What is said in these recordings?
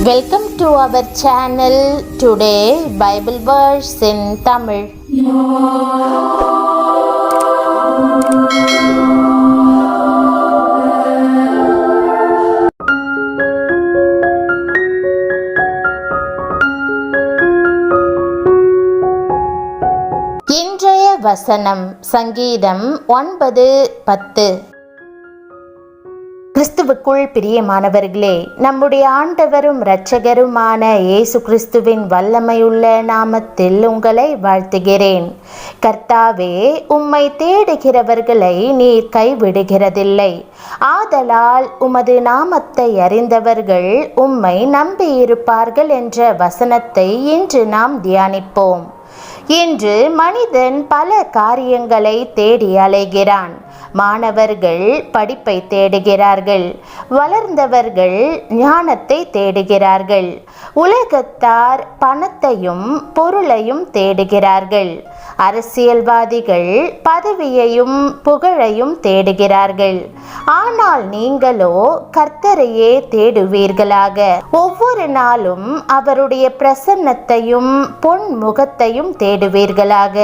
Welcome to our channel. Today Bible verse in Tamil. இன்றைய வசனம் சங்கீதம் 9:10. கிறிஸ்துவுக்குள் பிரியமானவர்களே, நம்முடைய ஆண்டவரும் இரட்சகருமான இயேசு கிறிஸ்துவின் வல்லமையுள்ள நாமத்தில் உங்களை வாழ்த்துகிறேன். கர்த்தாவே, உம்மை தேடுகிறவர்களை நீர் கைவிடுகிறதில்லை. ஆதலால் உமது நாமத்தை அறிந்தவர்கள் உம்மை நம்பியிருப்பார்கள் என்ற வசனத்தை இன்று நாம் தியானிப்போம். இன்று மனிதன் பல காரியங்களை தேடி அலைகிறான். மாணவர்கள் படிப்பை தேடுகிறார்கள், வளர்ந்தவர்கள் ஞானத்தை தேடுகிறார்கள், உலகத்தார் பணத்தையும் பொருளையும் தேடுகிறார்கள், அரசியல்வாதிகள் பதவியையும் புகழையும் தேடுகிறார்கள். ஆனால் நீங்களோ கர்த்தரையே தேடுவீர்களாக. ஒவ்வொரு நாளும் அவருடைய பிரசன்னத்தையும் பொன் முகத்தையும் தேடுவீர்களாக.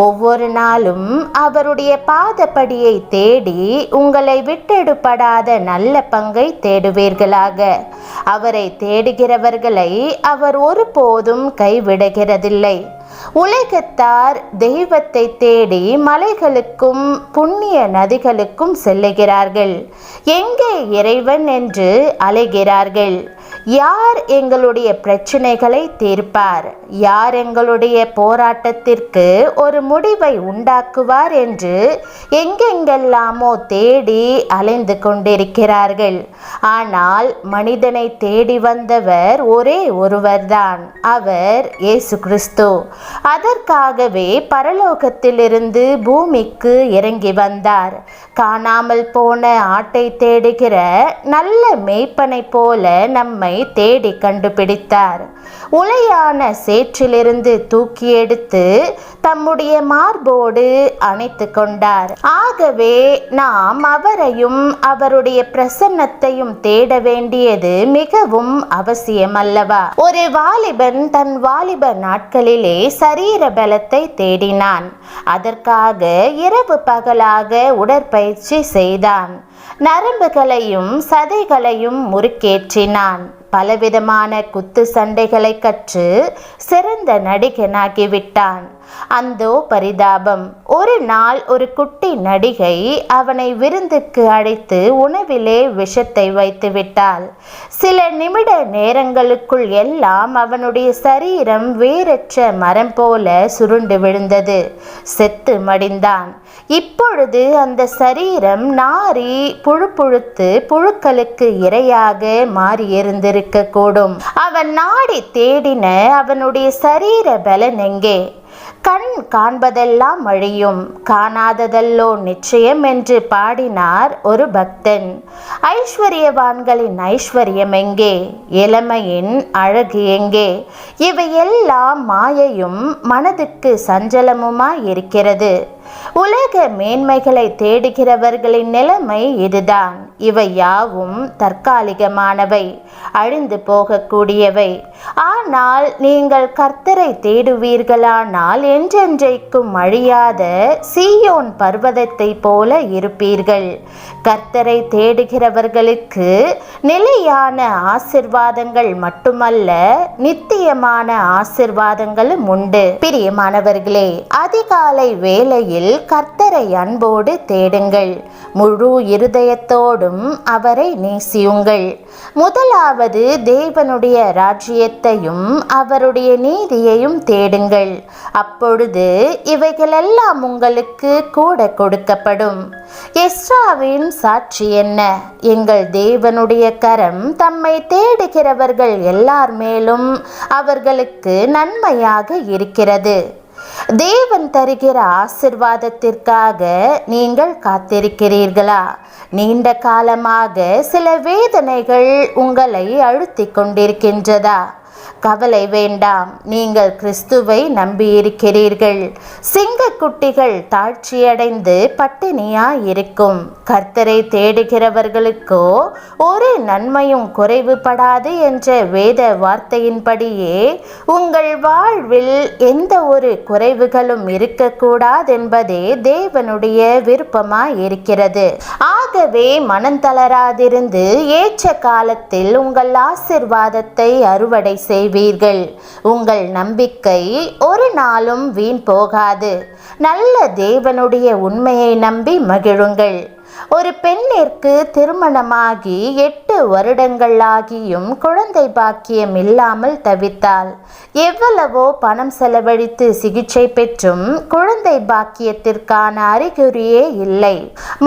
ஒவ்வொரு நாளும் அவருடைய பாதப்படியை தேடி உங்களை விட்டெடுப்படாத நல்ல பங்கை தேடுவீர்களாக. அவரை தேடுகிறவர்களை அவர் ஒருபோதும் கைவிடுகிறதில்லை. உலகத்தார் தெய்வத்தை தேடி மலைகளுக்கும் புண்ணிய நதிகளுக்கும் செல்லுகிறார்கள். எங்கே இறைவன் என்று அலைகிறார்கள். யார் எங்களுடைய பிரச்சனைகளை தீர்ப்பார்? யார் எங்களுடைய போராட்டத்திற்கு ஒரு முடிவை உண்டாக்குவார் என்று எங்கெங்கெல்லாமோ தேடி அலைந்து கொண்டிருக்கிறார்கள். ஆனால் மனிதனை தேடி வந்தவர் ஒரே ஒருவர்தான், அவர் இயேசு கிறிஸ்து. அதற்காகவே பரலோகத்திலிருந்து பூமிக்கு இறங்கி வந்தார். காணாமல் போன ஆட்டை தேடுகிற நல்ல மேய்ப்பனை போல நம்மை தேடி கண்டுபிடித்தார். உளையான சேற்றிலிருந்து தூக்கி எடுத்து தம்முடைய மார்போடு அணைத்து கொண்டார். ஆகவே நாம் அவரையும் அவருடைய பிரசன்னத்தையும் தேட வேண்டியது மிகவும் அவசியம் அல்லவா? ஒரு வாலிபன் தன் வாலிப நாட்களிலே சரீர பலத்தை தேடினான். அதற்காக இரவு பகலாக உடற்பயிற்சி செய்தான். நரம்புகளையும் சதைகளையும் முறுக்கேற்றினான். பலவிதமான குத்து சண்டைகளை கற்று சிறந்த நடிகனாகிவிட்டான். அந்தோ பரிதாபம்! ஒரு நாள் ஒரு குட்டி நடிகை அவனை விருந்துக்கு அழைத்து உணவிலே விஷத்தை வைத்து விட்டாள். சில நிமிட நேரங்களுக்குள் எல்லாம் அவனுடைய சரீரம் வேரற்ற மரம் போல சுருண்டு விழுந்தது. செத்து மடிந்தான். இப்பொழுது அந்த சரீரம் நாரி புழுப்புழுத்து புழுக்களுக்கு இரையாக மாறியிருந்திருக்க கூடும். அவன் நாடி தேடின அவனுடைய சரீர பலன் எங்கே? கண் காண்பதெல்லாம் அழியும், காணாததல்லோ நிச்சயம் என்று பாடினார் ஒரு பக்தன். ஐஸ்வர்யவான்களின் ஐஸ்வர்யம் எங்கே? இளமையின் அழகு எங்கே? இவையெல்லாம் மாயையும் மனதுக்கு சஞ்சலமுமாய் இருக்கிறது. உலக மேன்மைகளை தேடுகிறவர்களின் நிலைமை இதுதான். இவை யாவும் தற்காலிகமானவை, அழிந்து போகக்கூடியவை. ஆனால் நீங்கள் கர்த்தரை தேடுவீர்களானால் என்றென்றைக்கும் அழியாத சீயோன் பர்வதத்தை போல இருப்பீர்கள். கர்த்தரை தேடுகிறவர்களுக்கு நிலையான ஆசிர்வாதங்கள் மட்டுமல்ல, நித்தியமான ஆசிர்வாதங்களும் உண்டு. பிரியமானவர்களே, அதிகாலை வேளையில் கர்த்தரை அன்போடு தேடுங்கள். முழு இருதயத்தோடும் அவரை நேசியுங்கள். முதலாவது தேவனுடைய ராஜ்யத்தையும் அவருடைய நீதியையும் தேடுங்கள். அப்பொழுது இவைகளெல்லாம் உங்களுக்கு கூட கொடுக்கப்படும். எஸ்ராவின் சாட்சி என்ன? எங்கள் தேவனுடைய கரம் தம்மை தேடுகிறவர்கள் எல்லார் மேலும் அவர்களுக்கு நன்மையாக இருக்கிறது. தேவன் தருகிற ஆசிர்வாதத்திற்காக நீங்கள் காத்திருக்கிறீர்களா? நீண்ட காலமாக சில வேதனைகள் உங்களை அழுத்திக் கொண்டிருக்கின்றதா? கவலை வேண்டாம், நீங்கள் கிறிஸ்துவை நம்பியிருக்கிறீர்கள். சிங்கக்குட்டிகள் தாழ்ச்சியடைந்து பட்டினியாயிருக்கும். கர்த்தரை தேடுகிறவர்களுக்கோ ஒரு நன்மையும் குறைவுபடாது என்ற வேத வார்த்தையின்படியே உங்கள் வாழ்வில் எந்த ஒரு குறைவுகளும் இருக்கக்கூடாதென்பதே தேவனுடைய விருப்பமாயிருக்கிறது. ஆகவே மனம் தளராதிருந்து ஏற்ற காலத்தில் உங்கள் ஆசிர்வாதத்தை அறுவடை செய்வீர்கள். உங்கள் நம்பிக்கை ஒரு நாளும் வீண் போகாது. நல்ல தேவனுடைய உண்மையை நம்பி மகிழுங்கள். ஒரு பெண்ணிற்கு திருமணமாகி 8 வருடங்கள் ஆகியும் குழந்தை பாக்கியம் இல்லாமல் தவித்தாள். எவ்வளவோ பணம் செலவழித்து சிகிச்சை பெற்றும் குழந்தை பாக்கியத்திற்கான அறிகுறியே இல்லை.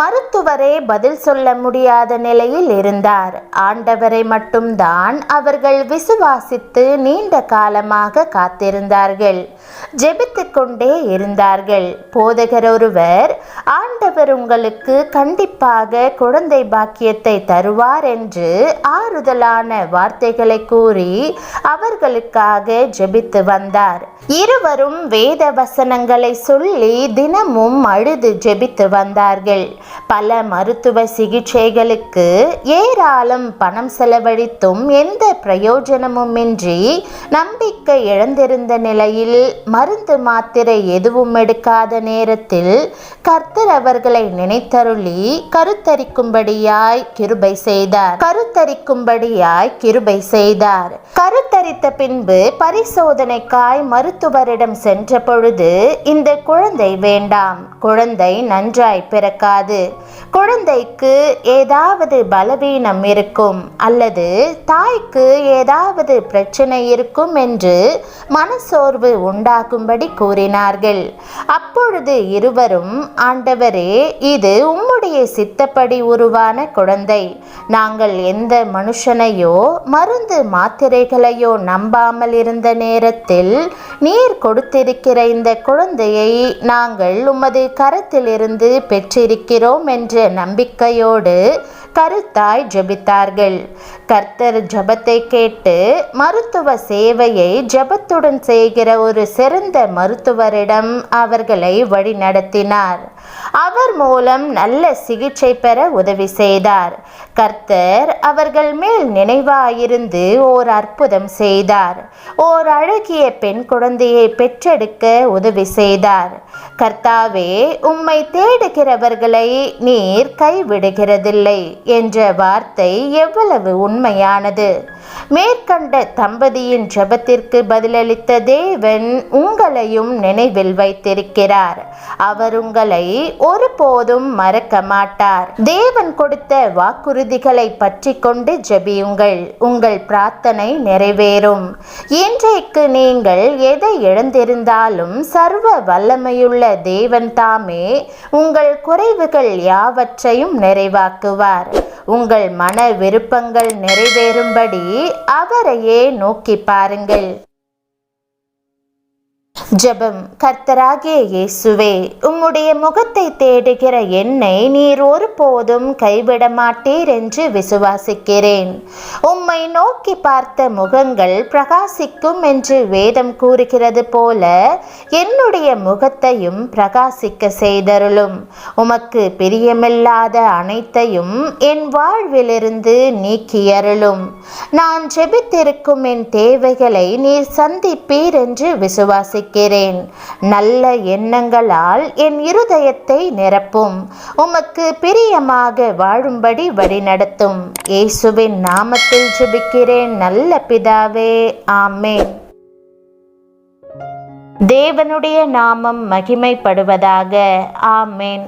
மருத்துவரே பதில் சொல்ல முடியாத நிலையில் இருந்தார். ஆண்டவரை மட்டும்தான் அவர்கள் விசுவாசித்து நீண்ட காலமாக காத்திருந்தார்கள். ஜெபித்துக் கொண்டே இருந்தார்கள். போதகர் ஒருவர், ஆண்டவர் உங்களுக்கு கண்டிப்பாக குழந்தை பாக்கியத்தை தருவார் என்று ஆறுதலான வார்த்தைகளை கூறி அவர்களுக்காக ஜெபித்து வந்தார். இருவரும் வேத வசனங்களை சொல்லி தினமும் அழுது ஜெபித்து வந்தார்கள். பல மருத்துவ சிகிச்சைகளுக்கு ஏராளம் பணம் செலவழித்தும் எந்த பிரயோஜனமுமின்றி நம்பிக்கை இழந்திருந்த நிலையில் மருந்து மாத்திரை எதுவும் எடுக்காத நேரத்தில் கர்த்தர் அவர்களை நினைத்தருளி கருத்தரிக்கும்படியாய் கிருபை செய்தார். கருத்தரித்த பின்பு பரிசோதனைக்காய் மருத்துவரிடம் சென்ற பொழுது, இந்த குழந்தை வேண்டாம், குழந்தை நன்றாய் பிறக்காது, குழந்தைக்கு ஏதாவது பலவீனம் இருக்கும் அல்லது தாய்க்கு ஏதாவது பிரச்சனை இருக்கும் என்று மனசோர்வு உண்டாகும்படி கூறினார்கள். அப்பொழுது இருவரும், ஆண்டவரே, இது உம்முடைய சித்தப்படி உருவான குழந்தை. நாங்கள் எந்த மனுஷனையோ மருந்து மாத்திரைகளையோ நம்பாமல் இருந்த நேரத்தில் நீர் கொடுத்திருக்கிற இந்த குழந்தையை நாங்கள் உமது கரத்திலிருந்து பெற்றிருக்கிறோம் என்ற நம்பிக்கையோடு கருத்தாய் ஜெபித்தார்கள். கர்த்தர் ஜெபத்தை கேட்டு மருத்துவ சேவையை ஜெபத்துடன் செய்கிற ஒரு சிறந்த மருத்துவரிடம் அவர்களை வழிநடத்தினார். அவர் மூலம் நல்ல சிகிச்சை பெற உதவி செய்தார். கர்த்தர் அவர்கள் மேல் நினைவாயிருந்து ஓர் அற்புதம் செய்தார். ஓர் அழகிய பெண் குழந்தையை பெற்றெடுக்க உதவி செய்தார். கர்த்தாவே, உம்மை தேடுகிறவர்களை நீர் கைவிடுகிறதில்லை என்ற வார்த்தை எவ்வளவு உண்மையானது! மேற்கண்ட தம்பதியின் ஜெபத்திற்கு பதிலளித்த தேவன் உங்களையும் நினைவில் வைத்திருக்கிறார். அவர் உங்களை ஒருபோதும் மறக்க மாட்டார். தேவன் கொடுத்த வாக்குறுதிகளை பற்றி கொண்டு ஜெபியுங்கள். உங்கள் பிரார்த்தனை நிறைவேறும். இன்றைக்கு நீங்கள் எதை இழந்திருந்தாலும் சர்வ வல்லமையுள்ள தேவன் தாமே உங்கள் குறைவுகள் யாவற்றையும் நிறைவாக்குவார். உங்கள் மன விருப்பங்கள் நிறைவேறும்படி அவரையே நோக்கி பாருங்கள். ஜெபம். கர்த்தராகிய இயேசுவே, உம்முடைய முகத்தை தேடுகிற என்னை நீர் ஒருபோதும் கைவிட மாட்டீர் என்று விசுவாசிக்கிறேன். உம்மை நோக்கி பார்த்த முகங்கள் பிரகாசிக்கும் என்று வேதம் கூறுகிறது போல என்னுடைய முகத்தையும் பிரகாசிக்க செய்தருளும். உமக்கு பிரியமில்லாத அனைத்தையும் என் வாழ்விலிருந்து நீக்கியருளும். நான் ஜெபித்திருக்கும் என் தேவைகளை நீர் சந்திப்பீர் என்று விசுவாசிக்கிறேன். நல்ல எண்ணங்களால் என் இருதயத்தை நிரப்பும். உமக்கு பிரியமாக வாழும்படி வழிநடத்தும். இயேசுவின் நாமத்தில் ஜெபிக்கிறேன் நல்ல பிதாவே, ஆமென். தேவனுடைய நாமம் மகிமைப்படுவதாக. ஆமென்.